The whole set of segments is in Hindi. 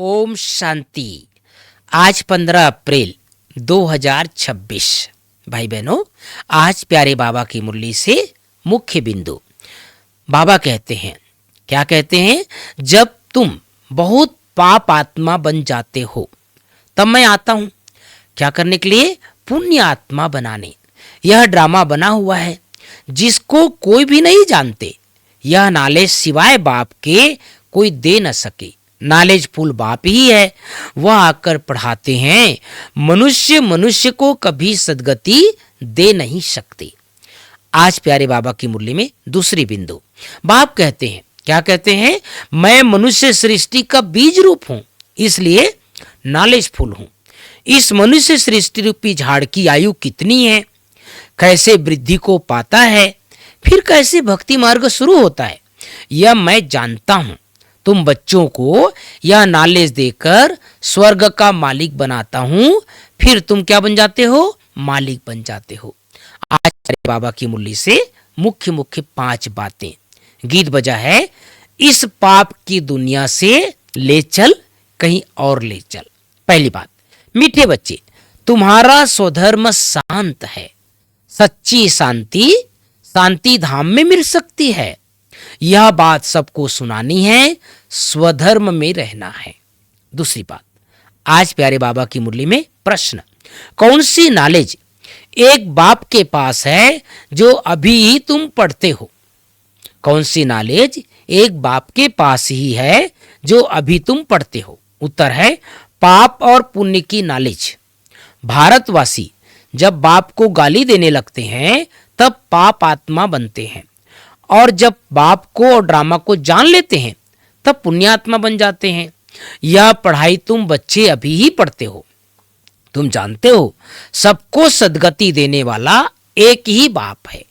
ओम शांति। आज 15 अप्रैल 2026। भाई बहनों, आज प्यारे बाबा की मुरली से मुख्य बिंदु। बाबा कहते हैं, क्या कहते हैं? जब तुम बहुत पाप आत्मा बन जाते हो तब मैं आता हूं। क्या करने के लिए? पुण्य आत्मा बनाने। यह ड्रामा बना हुआ है जिसको कोई भी नहीं जानते। यह नॉलेज सिवाय बाप के कोई दे न सके। नॉलेज फुल बाप ही है, वह आकर पढ़ाते हैं। मनुष्य को कभी सदगति दे नहीं सकते। आज प्यारे बाबा की मुरली में दूसरी बिंदु। बाप कहते हैं, क्या कहते हैं? मैं मनुष्य सृष्टि का बीज रूप हूं, इसलिए नॉलेज फुल हूं। इस मनुष्य सृष्टि रूपी झाड़ की आयु कितनी है, कैसे वृद्धि को पाता है, फिर कैसे भक्ति मार्ग शुरू होता है, यह मैं जानता हूं। तुम बच्चों को यह नॉलेज देकर स्वर्ग का मालिक बनाता हूं, फिर तुम क्या बन जाते हो? मालिक बन जाते हो। आज बाबा की मुरली से मुख्य 5 बातें। गीत बजा है, इस पाप की दुनिया से ले चल, कहीं और ले चल। पहली बात, मीठे बच्चे, तुम्हारा स्वधर्म शांत है। सच्ची शांति धाम में मिल सकती है। यह बात सबको सुनानी है, स्वधर्म में रहना है। दूसरी बात, आज प्यारे बाबा की मुरली में प्रश्न, कौन सी नॉलेज एक बाप के पास है जो अभी ही तुम पढ़ते हो? कौन सी नॉलेज एक बाप के पास ही है जो अभी तुम पढ़ते हो? उत्तर है पाप और पुण्य की नॉलेज। भारतवासी जब बाप को गाली देने लगते हैं तब पाप आत्मा बनते हैं, और जब बाप को और ड्रामा को जान लेते हैं तब पुण्यात्मा बन जाते हैं। यह पढ़ाई तुम बच्चे अभी ही पढ़ते हो। तुम जानते हो सबको सदगति देने वाला एक ही बाप है।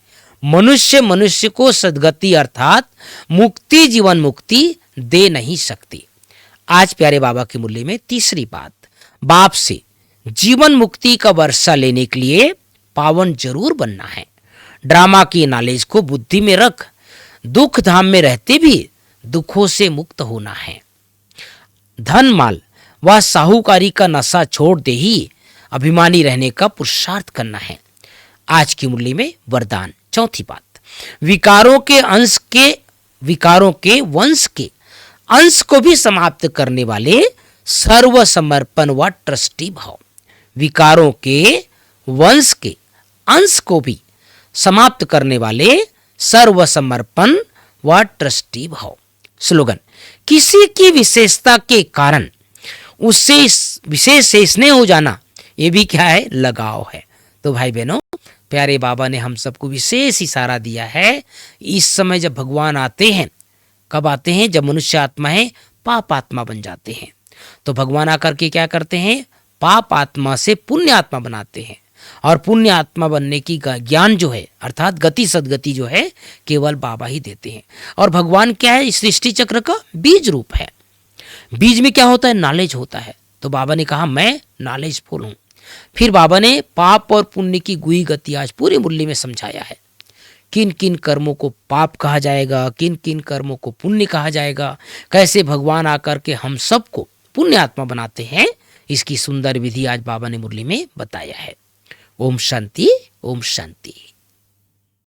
मनुष्य को सदगति अर्थात मुक्ति, जीवन मुक्ति दे नहीं सकती। आज प्यारे बाबा की मुरली में तीसरी बात, बाप से जीवन मुक्ति का वर्षा लेने के लिए पावन जरूर बनना है। ड्रामा की नॉलेज को बुद्धि में रख, दुख धाम में रहते भी दुखों से मुक्त होना है। धन माल व साहूकारी का नशा छोड़ दे ही अभिमानी रहने का पुरुषार्थ करना है। आज की मुरली में वरदान। चौथी बात, विकारों के वंश के अंश को भी समाप्त करने वाले सर्व समर्पण व ट्रस्टी भाव। विकारों के वंश के अंश को भी समाप्त करने वाले सर्व समर्पण व ट्रस्टी भाव। स्लोगन, किसी की विशेषता के कारण उससे विशेष से स्नेह हो जाना, ये भी क्या है? लगाव है। तो भाई बहनों, प्यारे बाबा ने हम सबको विशेष इशारा दिया है। इस समय जब भगवान आते हैं, कब आते हैं? जब मनुष्य आत्मा है पाप आत्मा बन जाते हैं, तो भगवान आकर के क्या करते हैं? पाप आत्मा से पुण्य आत्मा बनाते हैं, और पुण्य आत्मा बनने की ज्ञान जो है अर्थात गति सदगति जो है केवल बाबा ही देते हैं। और भगवान क्या है? सृष्टि चक्र का बीज रूप है। बीज में क्या होता है? नॉलेज होता है। तो बाबा ने कहा मैं नॉलेज फुल हूं। फिर बाबा ने पाप और पुण्य की गुई गति आज पूरी मुरली में समझाया है। किन किन कर्मों को पाप कहा जाएगा, किन किन कर्मों को पुण्य कहा जाएगा, कैसे भगवान आकर के हम सबको पुण्य आत्मा बनाते हैं, इसकी सुंदर विधि आज बाबा ने मुरली में बताया है। ओम शांति, ओम शांति।